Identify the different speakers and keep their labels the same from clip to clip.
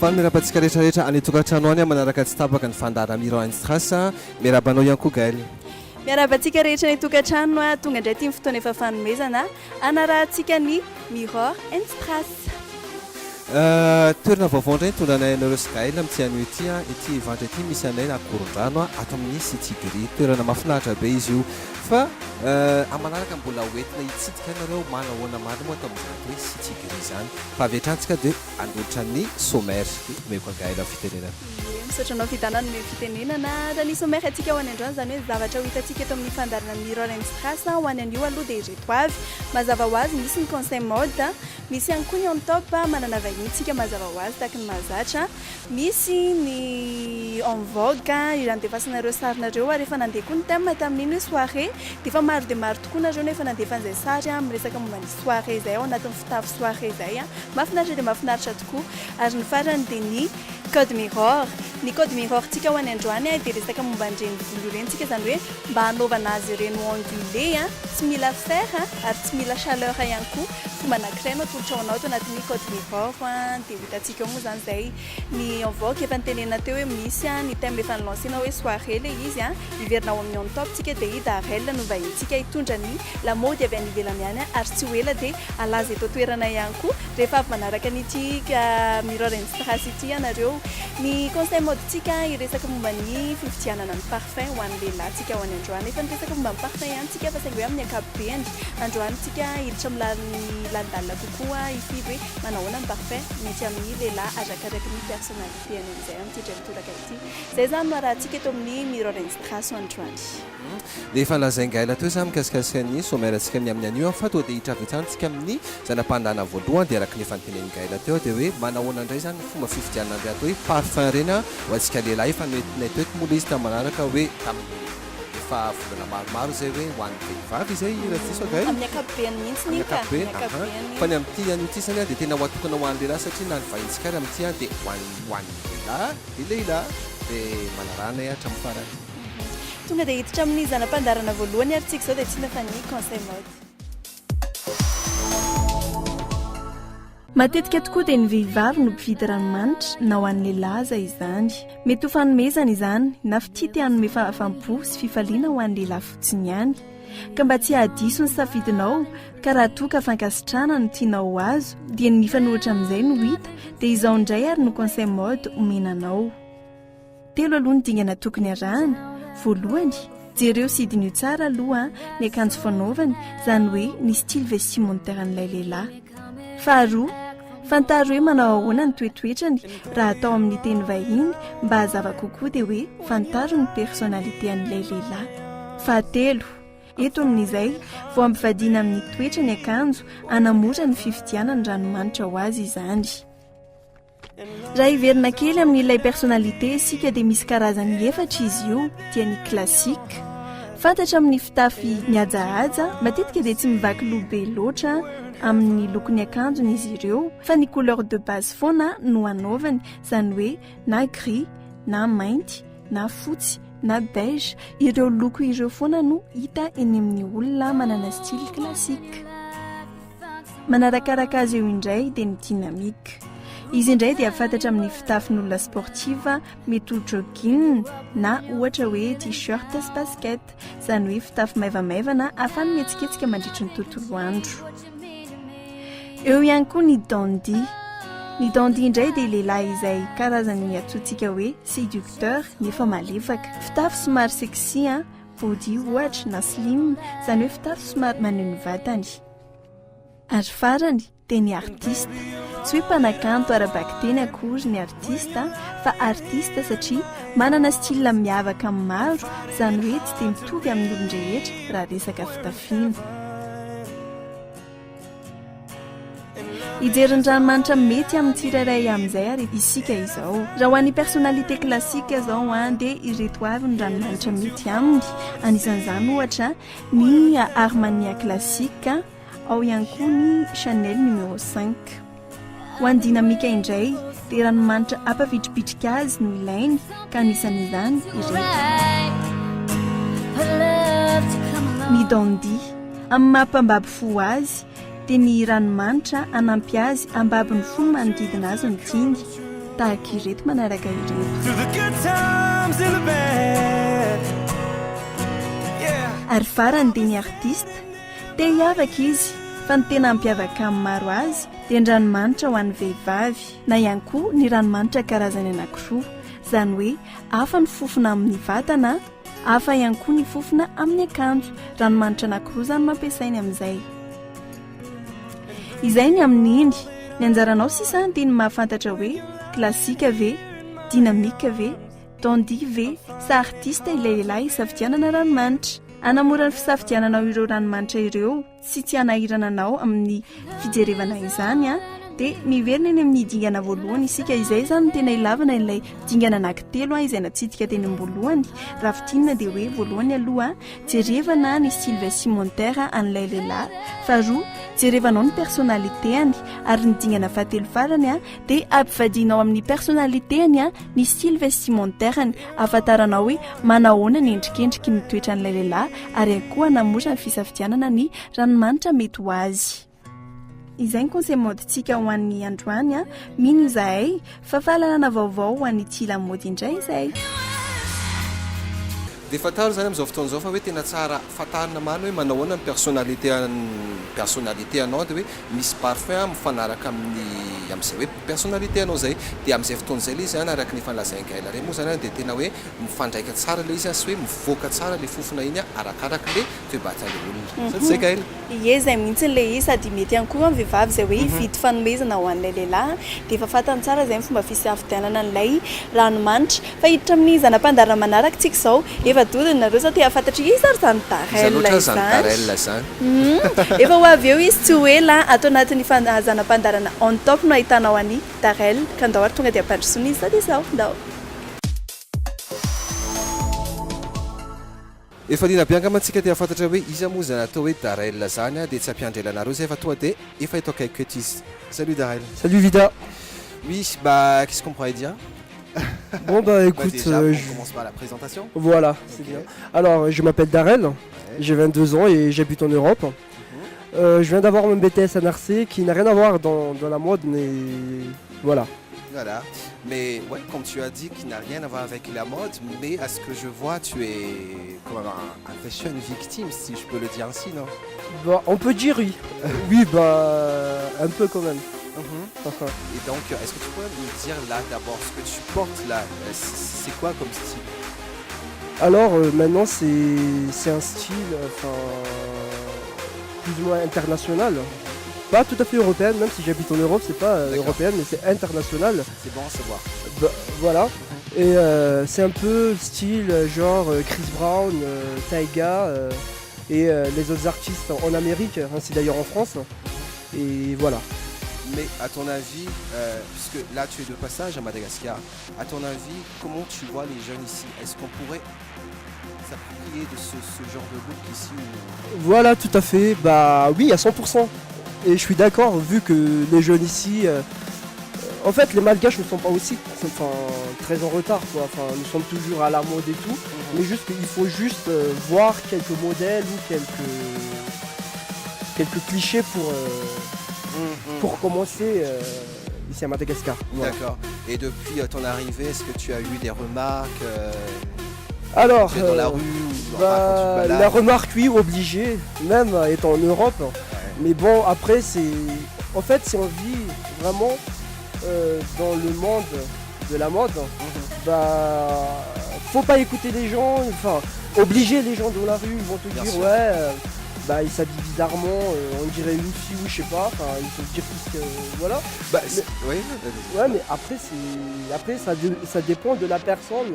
Speaker 1: fany mirabantsika rehetrarehetra any tokantrano any manaraka tsy tapaka ny fandaramiro any stras mirabanao ihany koa galy
Speaker 2: miarabantsika rehetra ny tokantrano a tonga indray ty ny fotoana efa fanomezana anarahantsika ny miror and stras
Speaker 1: toerana vaovao indray tondranay anareo sy galy amin'ity anio ity ity vandra ity misy anay na akoron-drano ato amin'ny City toerana mahafinaritra be izy io fa amanaraka mbola hoentina hitsidika anareo manahoana maro moa atao amin'izany hoe City zany fa avy hatrany dia andolotra ny sommaire meko galy amin'ny fitenenana
Speaker 2: misotranao fitanana ny fitenenana raha ny sommaire atsika ho any androany zany hoe zavatra ho hitantsika eto amin'ny fandarana miror and stras ho any anio aloha dia ireto avy mazava ho azy misy ny conseil mode misy ihany koa ny on top manana vahiny tsika mazava ho azy tahaka ny mahazatra misy ny en vogue irany defasanareo sarinareo rehefa nandeha koa ny thème tamin'iny hoe soirée dia efa maro dia maro tokoa nareo nefa nandefa an'izay sary miresaka momba ny soirée zay ao anatin'ny fitafy soirée zay mahafinaritra dia mahafinaritra tokoa ary ny farany dia ny code miror ny code miror tsika ho any androany dia resaka momba an'ireny volo ireny tsika zany hoe mba hanaovana azy ireny ondulé tsy mila fer ary tsy mila chaleur ihany koa fomba anankiray anao tolotra ao to anatin'ny code miror dia hitantsika eo moa zany zay ny envoque efa nitenena teo hoe misy ny thème efa nilancena hoe soirée le izy hiverina ao amin'ny on top tsika dia hita arel no vahintsika hitondra ny la mode avy any ivelany any ary tsy ho ela dia alaza eto toerana ihany koa rehefa avy manaraka an'ity miror and stras ity anareo ny conseil mode tsika iresaka momba ny fividianana ny parfum ho an'ny lehilahy tsika ho any androany efa niresaka momba ny parfum ihany tsika fa saingy hoe amin'ny ankapobeny androany tsika hiditra milandalina kokoa ifidy hoe manahoana ny parfum mety amin'ny lehilahy arakaraky ny personnalité any amin'izay amin'ity dray mitoraka ity zay zany no arahantsika eto amin'ny miror and stras ho androany
Speaker 1: rehefa lazaingaila teo za mikasikasika ny sommaire atsika amin'ny anio fa to dia hitravitsantsika amin'ny zanam-pandana voalohany dia araka ny efa niteneny gaila teo dia hoe manahoana indray zany fomba fividianana andray atao hoe parfum reny ho antsika lehilahy efa netoeto mola izy tamanaraka hoe tamin'ny efa volana maromaro zay hoe hoan'ny vehivavy zay ratsy gaila
Speaker 2: amin'ny ankapobeny mihitsy ny
Speaker 1: fa ny amin'ity anio ity zany dia tena hoatokana ho an'ny lehilahy satria na ny vahintsika ary amin'ity dia hoan'ny lehilahy dia manarana hatramin'ny farany
Speaker 2: tonga dia hiditra amin'ny zanam-pandarana voalohany ary tsika izao dia tsy nafa ny conseil mode matetika tokoa dia ny vehivavy no mpividy ranomanitra na ho an'ny lehilahy zay izany mety ho fanomezana izany na fitity hanome fahafampo sy fifaliana ho an'ny lehilahy fotsiny ihany ka mba tsy hahadiso ny safidinao ka raha toa ka fankasitrana no tianao azo dia ny mifanohitra amin'izay no hita dia izao indray ary no conseil mode omenanao telo aloha ny dingana tokony arahana voalohany jereo sidin'io tsara aloha ny akanjo fanaovany zany hoe ny style vestimentaire an'ilay lehilahy faharoa fantaro hoe manao ahoana ny toetoetrany raha atao amin'ny teny vahiny mba hazava kokoa dia hoe fantaro ny personnalité an'ilay lehilahy fahatelo eto amin'izay vao ampivadiana amin'ny toetra ny akanjo anamora ny fividianany ranomanitra ho azy izany raha hiverina kely amin'ilay personnalité isika dia misy karazany efatra izy io dia ny klasika fantatra amin'ny fitafy mihajahaja matetika dia tsy mivaky lobe loatra amin'ny lokony akanjony izy ireo fa ny couleur de base foana no anaovany zany hoe na gris na mainty na fotsy na beige ireo loko ireo foana no hita eny amin'ny olona manana style klasika manarakaraka azy eo indray dia ny dynamique izy indray dia fantatra amin'ny fitafin'olona sportiva mety ho jogging na ohatra hoe t-shirt sy basket zany hoe fitafy maivamaivana ahafany mihetsiketsika mandritry ny tontolo andro eo ihany koa ny dandy indray dia lehilahy izay karazany atsotsika hoe séducteur nefa malefaka fitafy somary sexy body ohatra na slim zany hoe fitafy somary maneho ny vatany ary farany dia ny artiste tsy hoe mpanakanto ara-bakiteny akory ny artiste fa artiste satria manana style miavaka amin'ny maro zany hoe tsy dia mitovy amin'ny olon-drehetra raha resaka fitafiana hijerin-dranomanitra mety amin'ny tsirairay amin'izay ary isika izao raha ho an'ny personnalité classique zao dia ireto avy ny ranomanitra mety aminy anisan'izany ohatra ny Armania classique ao ihany koa ny Chanel numéro 5 ho an'ny dynamique indray dia ranomanitra ampavitripitrika azy no ilainy ka anisan'izany ireto ny dandy amin'ny mahampambabo fo azy dia ny ranomanitra anampy azy ambabiny fo manodidina azy ny dingy tahaka ireto manaraka ireto.
Speaker 3: Through the good times and the bad. Yeah.
Speaker 2: Ary farany dia ny artista te hiavaka izy fa ny tena mampiavaka amin'ny maro azy dia ny ranomanitra ho an'ny vehivavy na ihany koa ny ranomanitra karazany anankiroa, izany hoe hafa ny fofona amin'ny vatana, hafa ihany koa ny fofona amin'ny akanjo. Ranomanitra anankiroa izany mampiasainy amin'izay. Izay ny amin'ny iny ny anjaranao sisa dia ny mahafantatra hoe klasika ve, dinamika ve, dandy ve sa artista ilay lehilahy hisafidianana ranomanitra. Anamora ny fisafidiananao ireo ranomanitra ireo sy tsy hanahirana anao amin'ny fijerevana izany dia miverina eny amin'ny dingana voalohany isika. Izay izany tena ilavana ilay dingana anankitelo izay natsitika teny ambolohany. Raha fitinina dia hoe voalohany aloha jerevana ny style vestimentaire an'ilay lehilahy, faharoa jerevanao ny personnalitéany, ary ny dingana fahatelo farany dia ampivadinao amin'ny personnalitéany ny style vestimentaireny, afantaranao hoe manahoana ny endrikendriky ny toetra an'ilay lehilahy ary koa namora ny fisafidianana ny ranomanitra mety ho azy. Izay ny conseil modetsika ho an'ny androany mino izahay fa fahalalana vaovao ho an'ny tila mody indray izay.
Speaker 1: Dia fantaro zany amin'izao fotoana izao fa hoe tena tsara fantarina marina hoe manahoana ny personnalité anao dia hoe misy parfum mifanaraka amin'izay hoe personnalité anao zay. Dia amin'izay fotoana izay ilay izy zany araka ny fanlazainy Gaël ireny moa zany dia tena hoe mifandraika tsara ilay izy sy hoe mivoaka tsara ilay fofona iny arakaraka ilay toe-batan'ilay olona. Sady zay Gaël?
Speaker 2: Ie, izay mihitsy ilay izy sady mety ihany koa amin'ny vehivavy izay hoe hividy fanomezana ho an'ilay lehilahy dia efa fantany tsara izay ny fomba fisafidianana an'ilay ranomanitra. Fa hiditra amin'ny zanam-pandarina manaraka tsika izao efa dodiny nareo sa te hafantatra izy ary zany darella izany. Efa ho avy eo izy tsy ho ela atao anatin'ny zanam-pandarana on top no ahitanao an'ny darella ka ndao ary tonga dia ampandrosoana izy sady izao ndao.
Speaker 1: Efa lina bianca mantsika te hafantatra hoe iza moa zany atao hoe Darella zany dia tsy ampiandrelanareo zay fa tonga dia efa eto akaiky eto izy. Salut Darella.
Speaker 4: Salut Vida.
Speaker 1: Oui, bah qu'est-ce qu'on pourrait dire?
Speaker 4: Bon bah écoute,
Speaker 1: déjà, on commence par la présentation.
Speaker 4: Voilà, c'est bien. Alors je m'appelle Darel, j'ai 22 ans et j'habite en Europe. Je viens d'avoir mon BTS NRC qui n'a rien à voir dans la mode, mais voilà.
Speaker 1: Voilà, mais ouais, comme tu as dit, qui n'a rien à voir avec la mode, mais à ce que je vois, tu es comme un fashion victime, si je peux le dire ainsi, non?
Speaker 4: Bah, on peut dire oui. Oui, bah un peu quand même.
Speaker 1: Et donc, est-ce que tu pourrais me dire là d'abord ce que tu portes là? C'est quoi comme style?
Speaker 4: Alors maintenant c'est un style plus ou moins international. Pas tout à fait européenne, même si j'habite en Europe, c'est pas européenne, mais c'est international.
Speaker 1: C'est bon à savoir.
Speaker 4: Bah, voilà. Et c'est un peu style genre Chris Brown, Tyga et les autres artistes en Amérique, ainsi d'ailleurs en France. Et voilà.
Speaker 1: Mais à ton avis, puisque là tu es de passage à Madagascar, à ton avis, comment tu vois les jeunes ici? Est-ce qu'on pourrait s'approprier de ce genre de look ici ou...
Speaker 4: Voilà, tout à fait. Bah oui, à 100%. Et je suis d'accord, vu que les jeunes ici... en fait, les Malgaches ne sont pas aussi très en retard, quoi. Enfin, nous sommes toujours à la mode et tout. Mais juste qu'il faut juste voir quelques modèles ou quelques clichés pour commencer ici à Madagascar. Voilà.
Speaker 1: D'accord. Et depuis ton arrivée, est-ce que tu as eu des remarques
Speaker 4: Alors,
Speaker 1: dans la rue
Speaker 4: la remarque, oui, obligée, même étant en Europe. Ouais. Mais bon, après, en fait, si on vit vraiment dans le monde de la mode, bah, faut pas écouter les gens, enfin, obliger les gens dans la rue, ils vont te dire, ouais, bah, ils s'habillent bizarrement, on dirait une fille ou je sais pas, enfin, ils se dire tout ce que, voilà.
Speaker 1: Bah,
Speaker 4: oui. Ouais, mais après, ça dépend de la personne.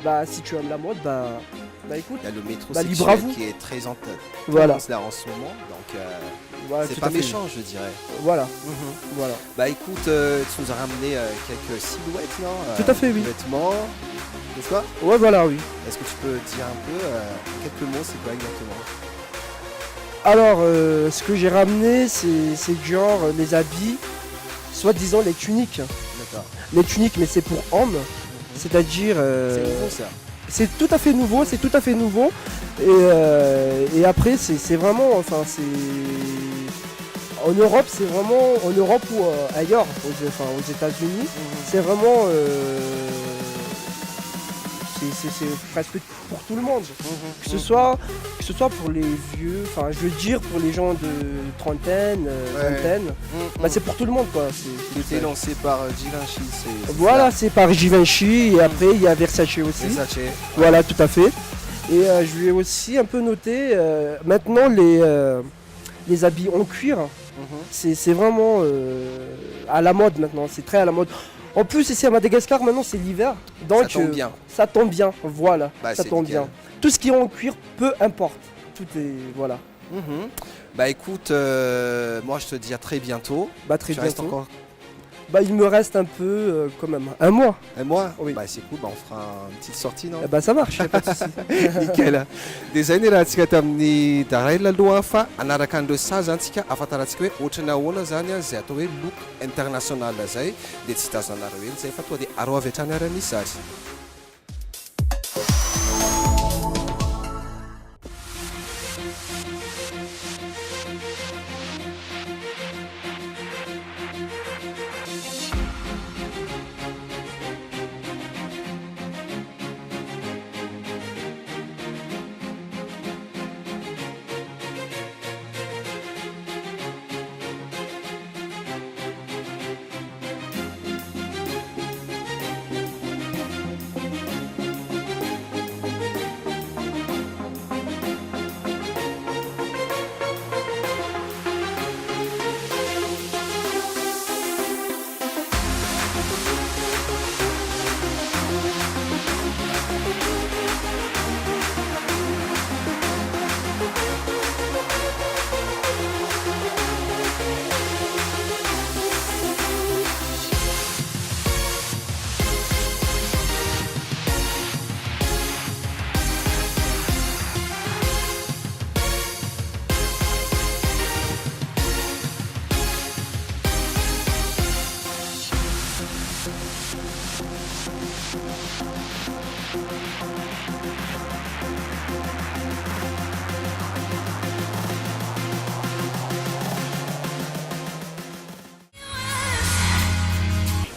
Speaker 4: Bah, si tu aimes la mode, bah écoute,
Speaker 1: il y a le métro
Speaker 4: sexuel
Speaker 1: qui est très en tête.
Speaker 4: Voilà.
Speaker 1: En ce moment, donc
Speaker 4: voilà,
Speaker 1: c'est pas méchant, je dirais.
Speaker 4: Voilà. Voilà.
Speaker 1: Bah écoute, tu nous as ramené quelques silhouettes, non?
Speaker 4: Tout à fait, oui.
Speaker 1: Vêtements, n'est-ce pas?
Speaker 4: Ouais, voilà, oui.
Speaker 1: Est-ce que tu peux dire un peu quelques mots, c'est quoi exactement?
Speaker 4: Alors, ce que j'ai ramené, c'est genre les habits, soi-disant les tuniques.
Speaker 1: D'accord.
Speaker 4: Les tuniques, mais c'est pour hommes, c'est-à-dire...
Speaker 1: c'est nouveau ça?
Speaker 4: C'est tout à fait nouveau, et après c'est vraiment, enfin c'est... En Europe, c'est vraiment en Europe ou ailleurs, aux États-Unis, c'est vraiment c'est presque pour tout le monde. Que ce soit pour les vieux, enfin je veux dire pour les gens de trentaine, vingtaine, bah, c'est pour tout le monde quoi.
Speaker 1: C'était lancé par Givenchy.
Speaker 4: Voilà, c'est par Givenchy et après il y a Versace aussi.
Speaker 1: Versace.
Speaker 4: Voilà, tout à fait. Et je lui ai aussi un peu noté maintenant les habits en cuir. C'est vraiment à la mode maintenant, c'est très à la mode. En plus ici à Madagascar maintenant c'est l'hiver, donc
Speaker 1: ça tombe bien.
Speaker 4: Ça tombe bien, voilà,
Speaker 1: Bah,
Speaker 4: ça tombe bien. Tout ce qui est en cuir, peu importe, tout est voilà.
Speaker 1: Bah écoute, moi je te dis à très bientôt.
Speaker 4: Bah très
Speaker 1: Tu restes
Speaker 4: bientôt.
Speaker 1: encore
Speaker 4: Bah il me reste un peu quand même, un mois.
Speaker 1: un mois.
Speaker 4: Oui.
Speaker 1: Bah c'est cool, bah on fera une petite sortie non.
Speaker 4: Bah ça marche, pas de souci.
Speaker 1: Nickel. Dia zay ny raha antsika tamin'ny darail aloha fa anaraka an'ireo sazy antsika ahafantarantsika hoe ohatrany ahoana zany zay atao hoe look international zay dia tsy tazanareo eny zay fa tonga dia aro avy hatrany ara-misy azy.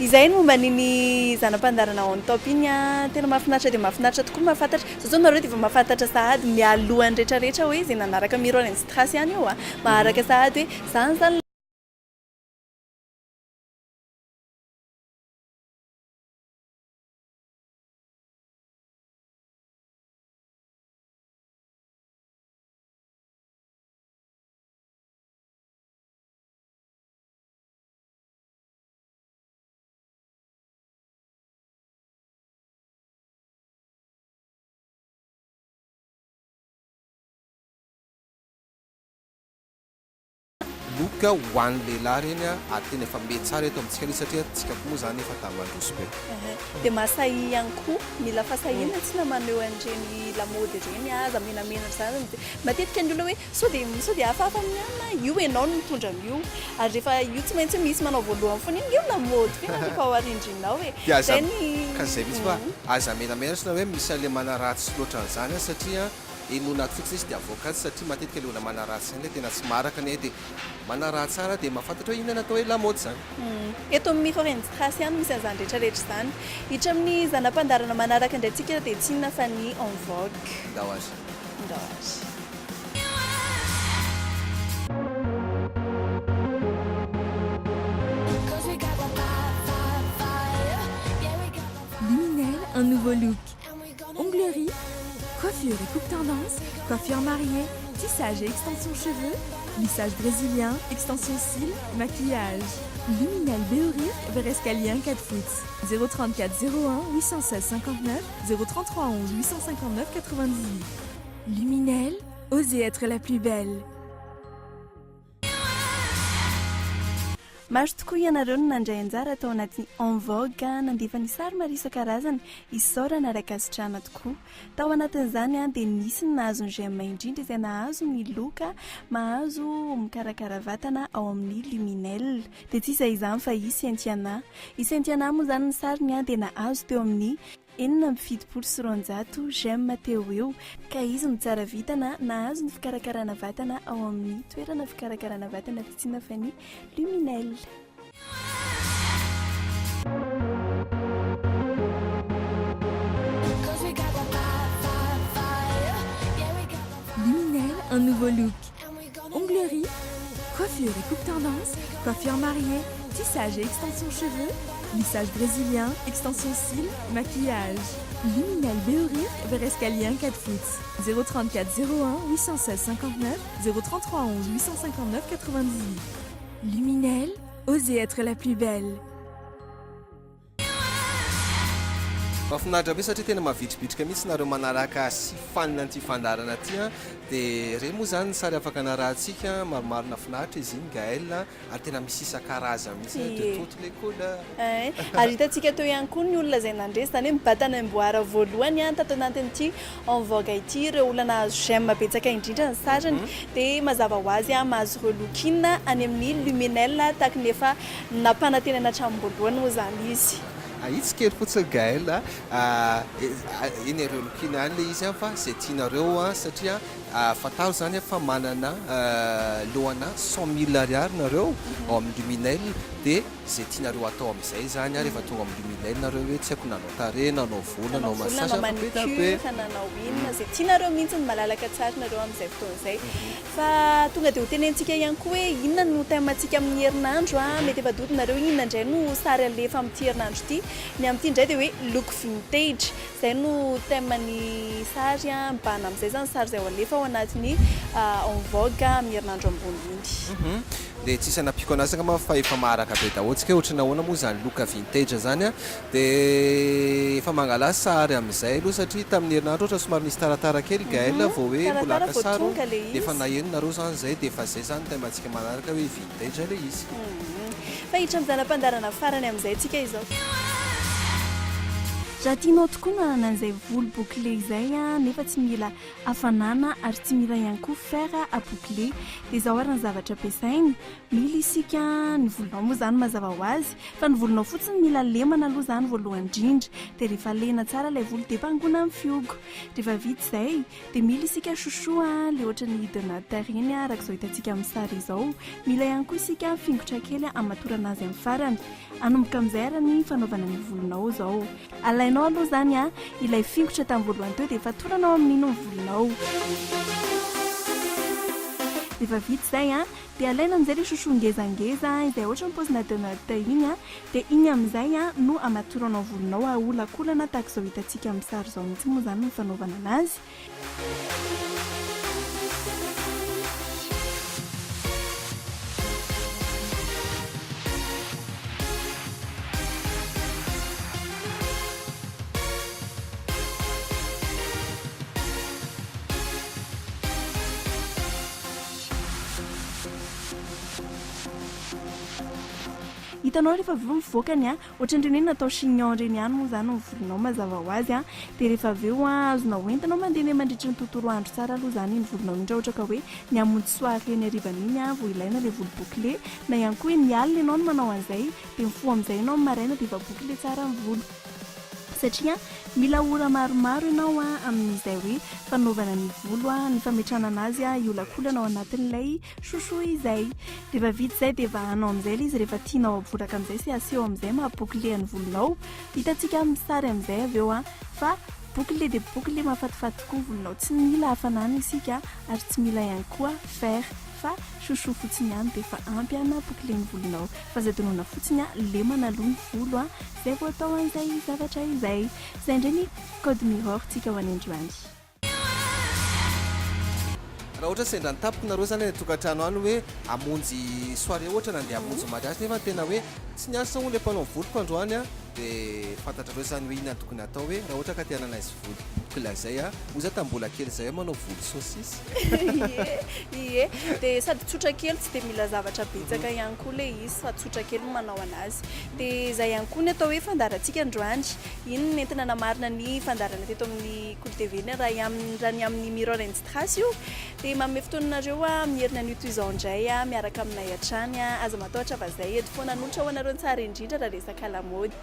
Speaker 2: Izay no momba niny zanam-pandarana on top iny tena mahafinaritra tokoa mahafantatra zao nareo dia efa mahafantatra sahady mialohan'ny rehetrarehetra hoe izay nanaraka miroany ny strass ihany io maharaka sahady hoe zany
Speaker 1: Look ho an'ny lehilahy reny ary tena efa mety tsara eto amintsika ilay satria tsika koa moa zany efa tamandroso be.
Speaker 2: dia mahasahy ihany koa mila fahasahiana tsy namaneho an'ireny lamody ireny aza menamena zany matetika ny olona hoe sao dia hafahafa amin'ny anina io ianao no mitondra an'io ary rehefa io tsy maintsy misy manao voalohany foana iny io lamody fena rehefa ao arindrinao
Speaker 1: Ka zay mihitsy fa aza menamena sy na hoe misy an'ilay manaratsy loatra an'izany satria eno anaty fitsy izy dia avoakazy satria matetika ilay olona manaratsy izany ilay tena tsy maraka ny dia manaratsy tsara dia mahafantatra hoe inona natao hoe lamaody zany.
Speaker 2: Eto amin'ny Miroren Strass ihany misy an'izany rehetrarehetra izany. Hitra amin'ny zanam-pandarana manaraka indray antsika dia tsy inona fa ny En Vogue.
Speaker 1: Ndao azy.
Speaker 5: Luminel, un nouveau look. Onglerie, coiffure et coupe tendance, coiffure mariée, tissage et extension cheveux, lissage brésilien, extension cils, maquillage. Luminel Béorir, vers escalier 1 4 foot. 034 01 816 59 033 11 859 98. Luminel, osez être la plus belle.
Speaker 2: Maro tokoa ianareo no nandray anjara atao anaty En Vogue nandefa ny sary maro isan-karazany isaora naraka asitrana tokoa. Tao anatin'izany dia nisy ny nahazo ny GM indrindra izay nahazo ny loka mahazo mikarakara vatana ao amin'ny Luminel. Dia tsy izay izany fa i Saint Yana moa izany ny sariny dia nahazo teo amin'ny 4,7 j'aime teo eo ka izy no tsara vitana nahazo ny fikarakarana vatana ao amin'ny toerana fikarakarana vatana fitsina fa ny Luminel.
Speaker 5: Luminel, un nouveau look. Onglerie, coiffure et coupe tendance, coiffure mariée, tissage et extension cheveux, lissage brésilien, extension cils, maquillage. Luminel Béorir vers escalier 4 foot. 034 01 816 59 033 11 859 98. Luminel, osez être la plus belle.
Speaker 1: mahafinaritra be satria tena mavitribitrika mihitsy nareo manaraka sy fanina an'ity fandarana aty a dia re moa zany sary afaka narahantsika maromaro nafinaritra izy iny Gaël ary tena misy isan-karazany mihitsy de toutes les couleurs.
Speaker 2: Ary hitantsika teo ihany koa ny olona izay nandresy zany hoe mibatana amboara voalohany tato anatin'ity en vogue ity ireo olona nahazo j'aime betsaka indrindra ny sarany dia mazava ho azy mahazo ireo lookina any amin'ny Luminel tahaka ny efa nampanantenana hatramin'ny moa zany izy.
Speaker 1: Izy kely fotsiny Gaël eny ireo lokina any le izy fa zay tianareo satria fataro zany fa manana lohana 100,000 ariary nareo ao amin'ny Luminel dia zay tianareo atao amin'izay zany rehefa tonga amin'ny Luminel nareo hoe tsy haiko nanao tarehy nanao volo nanao massage
Speaker 2: manicure nanao inona zay tianareo mihitsy ny malalaka tsara nareo amin'izay fotoan'izay fa tonga dia ho tenentsika ihany koa hoe inona no temantsika amin'ny herinandro mety efa dodinareo inona indray no sary alefa amin'ity herinandro ity ny amin'ity indray dia hoe look vintage zay no teman'ny sary mibahana amin'izay zany sary zay ho alefa ao anatin'ny en vogue amin'ny herinandro ambony iny.
Speaker 1: dia tsisy anapiko anazy angamba fa efa maharaka be dahotsika hoe ohatrany ahoana moa zany look vintage zany dia efa mangala sary amin'izay aloha satria tamin'ny herinandro ohatra somary nisy taratara kely Gaël vao hoe mbola aka sary dia efa naheno nareo zany zay dia efa zay zany temantsika manaraka hoe vintage le izy.
Speaker 2: Fa hitra amin'ny zanam-pandarana farany amin'izay tsika izao. Raha tianao tokoa nanana an'izay volo bouclé izay nefa tsy mila hafanana ary tsy mila ihany koa fer à boucler dia izao ary ny zavatra ampiasainy mila isika ny volonao moa zany mazava ho azy fa ny volonao fotsiny mila lemana aloha zany voalohany indrindra dia rehefa lena tsara ilay volo dia pangona amin'ny fiogo rehefa vita izay dia mila isika chouchou le ohatra ny donateur iny araka izao hitantsika amin'ny sary izao mila ihany koa isika fingotra kely amatorana azy amin'ny farany anomboka amin'izay ary ny fanaovana ny volonao izao alainao aloha zany ilay fingotra tamin'ny voalohany teo dia efa toranao amin'ino ny volonao rehefa vita izay dia alaina amin'izay ilay chouchou ngezangeza izay ohatra ny paozina donateur iny dia iny amin'izay no amatoranao volonao aholakolana tahaka izao hitantsika amin'ny sary izao mihitsy moa zany ny fanaovana anazy. Hitanao rehefa avy eo mivoakany ohatran'ireny hoe natao chignon ireny ihany moa zany ny volonao mazava ho azy dia rehefa avy eo azonao entinao mandeha mandritra ny tontolo andro tsara aloha zany ny volonao indrindra ohatra ka hoe ny hamonjy soirée ny harivana iny vao ilaina ilay volo bouclé na ihany koa hoe ny alina ianao no manao an'izay dia mifoha amin'izay ianao maraina dia efa bouclé tsara ny volo satria mila ora maromaro ianao amin'izay hoe fanaovana ny volo ny fametrahana anazy iolakolana ao anatin'ilay chouchou izay rehefa vita izay dia vahanao amin'izay ilay izy rehefa tianao avoraka amin'izay sy aseho amin'izay mahapouclé ny volonao hitantsika amin'ny sary amin'izay avy eo fa bouclé dia bouclé mahafatifaty tokoa ny volonao tsy mila hafanana isika ary tsy mila ihany koa fer fa chouchou fotsiny ihany dia efa ampy bouclé ny volonao fa zay donona fotsiny lemana aloha ny volo zay vao atao an'izay zavatra izay izay indray ny code mirror tsika ho any androany.
Speaker 1: raha ohatra sendra ny tapoko nareo zany tokantrano any hoe amonjy soirée ohatra nandeha amonjy mariage nefa tena hoe tsy niasa ho le mpanao voloko androany dia fantatrareo zany hoe inona tokony atao hoe raha ohatra ka te hanana izy volo. tampoka lazay a oza tambola kely zay manao volo saucisse
Speaker 2: ie dia sady tsotra kely tsy dia mila zavatra betsaka ihany koa le izy fa tsotra kely manao anazy dia zay ihany koa ny atao hoe fandarantsika androandry iny nentina namarina ny fandarana teto amin'ny Cool TV raha ny amin'ny Mirror and Strass io dia manome fotoananareo a mierina ny toizao indray a miaraka aminay hatrany a aza matahotra fa zay edy foana anotra ho anareo tsara indrindra raha resaka lamody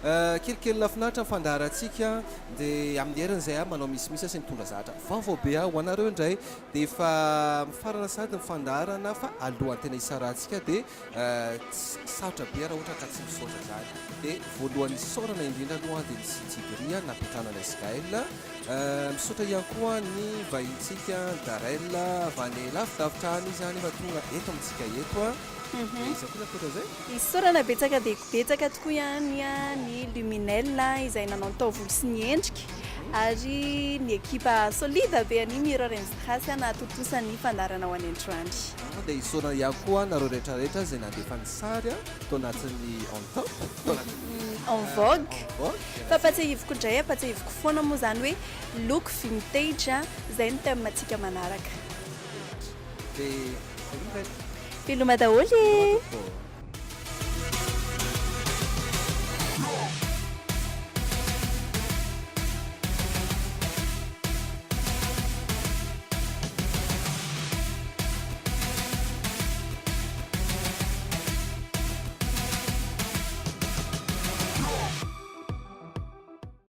Speaker 1: kelikely lafinaritra ny fandarantsika dia amin'ny herin'izay a manao misimisy sy mitondra zatra vaovao be a ho anareo indray dia efa mifarana sady mifandarana fa alohan'ny tena hisarantsika dia sarotra be raha ohatra ka tsy misaotra zany dia voalohany isaorana indrindra aloha dia ny Sigria napetranana Isgaël misaotra ihany koa ny vahintsika Darel avany lavidavitra any zany efa tonga eto amintsika eto a izy koa nakoatra zay
Speaker 2: isaorana betsaka dia betsaka tokoa ihany a ny Luminel izay nanao ny taovolo sy ny endrika ary ny ekipa solide be any Mirror and Strass nahatotosany fandarana ho any androandry
Speaker 1: dia isaorana ihany koa nareo rehetrarehetra izay nandefa ny sary a tao anatin'ny en top
Speaker 2: en vogue fa patsahivoko indray patsahivoko foana moa zany hoe look vintage zay ny thème antsika manaraka
Speaker 1: dia
Speaker 2: veloma daholo